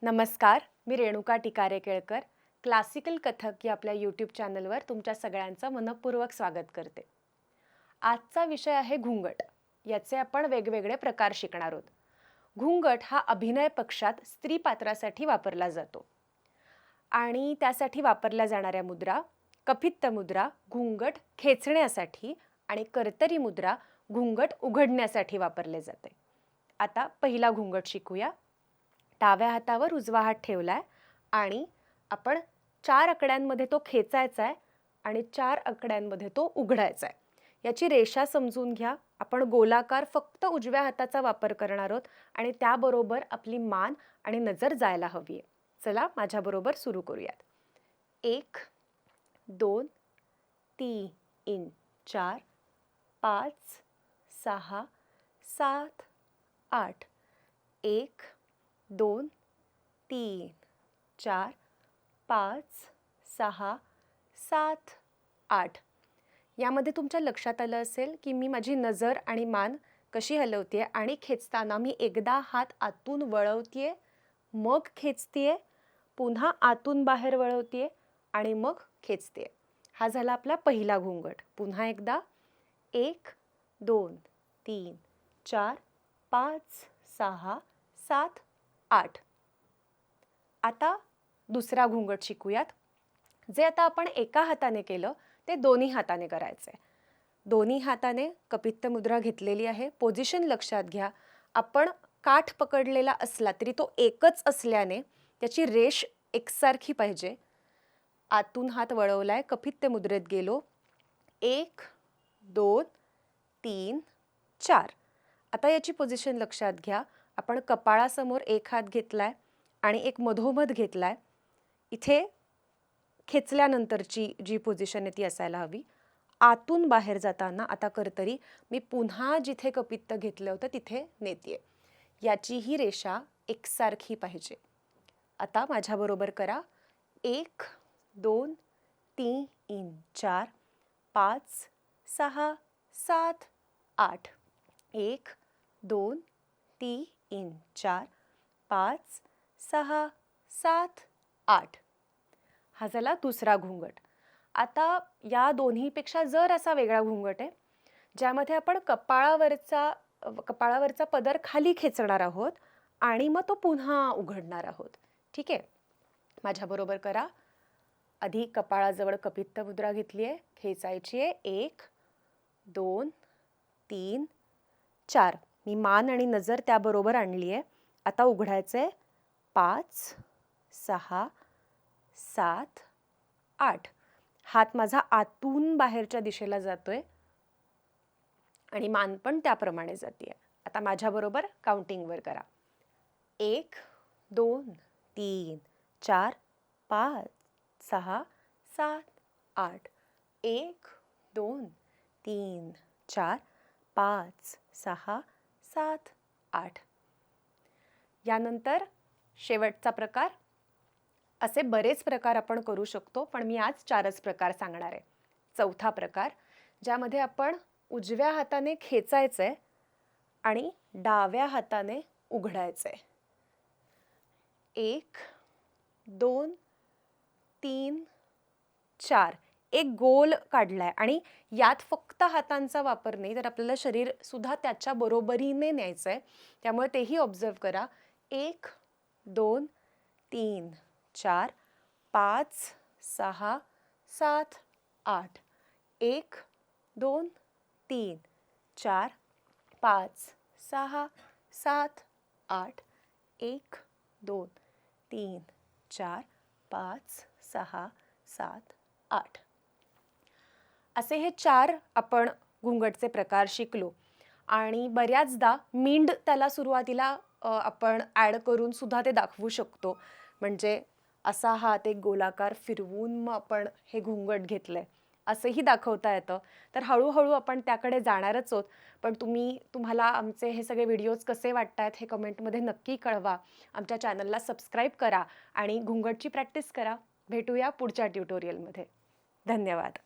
नमस्कार, मी रेणुका टिकारे केळकर. क्लासिकल कथक या आपल्या यूट्यूब चॅनलवर तुमच्या सगळ्यांचं मनःपूर्वक स्वागत करते. आजचा विषय आहे घुंगट. याचे आपण वेगवेगळे प्रकार शिकणार आहोत. घुंगट हा अभिनय पक्षात स्त्री पात्रासाठी वापरला जातो आणि त्यासाठी वापरल्या जाणाऱ्या मुद्रा कपित्त मुद्रा घुंगट खेचण्यासाठी आणि कर्तरी मुद्रा घुंगट उघडण्यासाठी वापरले जाते. आता पहिला घुंगट शिकूया. डाव्या हातावर उजवा हात ठेवलाय आणि आपण 4 आकड्यांमध्ये तो खेचायचा आहे आणि 4 आकड्यांमध्ये तो उघडायचा आहे. याची रेषा समजून घ्या. आपण गोलाकार फक्त उजव्या हाताचा वापर करणार आहोत आणि त्याबरोबर आपली मान आणि नजर जायला हवी आहे. चला माझ्याबरोबर सुरू करूयात. 1 2 3 4 5 6 7 8 1 2 3 4 5 6 7 8. यामध्ये तुमच्या लक्षात आलं असेल की मी माझी नजर आणि मान कशी हलवते आणि खेचताना मी एकदा हात आतून वळवते, मग खेचते, पुन्हा आतून बाहेर वळवते आणि मग खेचते. हा झाला आपला पहिला घुंगट. पुन्हा एकदा 1 2 3 4 5 6 7 8. आता दुसरा घुंगट शिकूयात. जे आता आपण एका हाताने केलं ते दोन्ही हाताने करायचंय. दोन्ही हाताने कपित्त मुद्रा घेतलेली आहे. पोझिशन लक्षात घ्या. आपण काठ पकडलेला असला तरी तो एकच असल्याने त्याची रेष एकसारखी पाहिजे. आतून हात वळवलाय, कपित्त मुद्रेत गेलो. 1 2 3 4. आता याची पोझिशन लक्षात घ्या. आपण कपाळासमोर एक हात घेतलाय आणि एक मधोमध घेतलाय. इथे खेचल्यानंतरची जी पोझिशन आहे ती असायला हवी. आतून बाहेर जाताना आता कर्तरी मी पुन्हा जिथे कपित्त घेतलं होतं तिथे नेतीये. याची ही रेषा एकसारखी पाहिजे. आता माझ्याबरोबर करा. 1 2 3 4 5 6 7 8. 1 2 3 4 5 6 7 8. हा झाला दुसरा घुंगट. आता या दोन्हीपेक्षा जर असा वेगळा घुंगट आहे ज्यामध्ये आपण कपाळावरचा पदर खाली खेचणार आहोत आणि मग तो पुन्हा उघडणार आहोत. ठीक आहे, माझ्याबरोबर करा. आधी कपाळाजवळ कपित्त मुद्रा घेतली आहे, खेचायची आहे. 1 2 3 4. मी मान आणि नजर त्याबरोबर आणली आहे. आता उघडायचंय. 5 6 7 8. हात माझा आतून बाहेरच्या दिशेला जातोय आणि मान पण त्याप्रमाणे जाते. आता माझ्याबरोबर काउंटिंगवर करा. 1 2 3 4 5 6 7 8. 1 2 3 4 5 6 7 8. यानंतर शेवटचा प्रकार. असे बरेच प्रकार आपण करू शकतो, पण मी आज 4च प्रकार सांगणार आहे. चौथा प्रकार ज्यामध्ये आपण उजव्या हाताने खेचायचंय आणि डाव्या हाताने उघडायचंय. 1 2 3 4. एक गोल काढलाय आणि यात फक्त हातांचा वापर नाही तर आपल्याला शरीर सुद्धा त्याच्या बरोबरीने न्यायचंय. त्यामुळे तेही ऑब्झर्व करा. 1 2 3 4 5 6 7 8. 1 2 3 4 5 6 7 8. 1 2 3 4 5 6 7 8. असे हे 4 आपण घुंगटचे प्रकार शिकलो आणि बऱ्याचदा मिंड त्याला सुरुवातीला आपण ॲड करून सुद्धा ते दाखवू शकतो. म्हणजे असा हात एक गोलाकार फिरवून मग आपण हे घुंगट घेतलंय असंही दाखवता येतं. तर हळूहळू आपण त्याकडे जाणारच आहोत. पण तुम्हाला आमचे हे सगळे व्हिडिओज कसे वाटतात हे कमेंटमध्ये नक्की कळवा. आमच्या चॅनलला सबस्क्राईब करा आणि घुंगटची प्रॅक्टिस करा. भेटूया पुढच्या ट्युटोरियलमध्ये. धन्यवाद.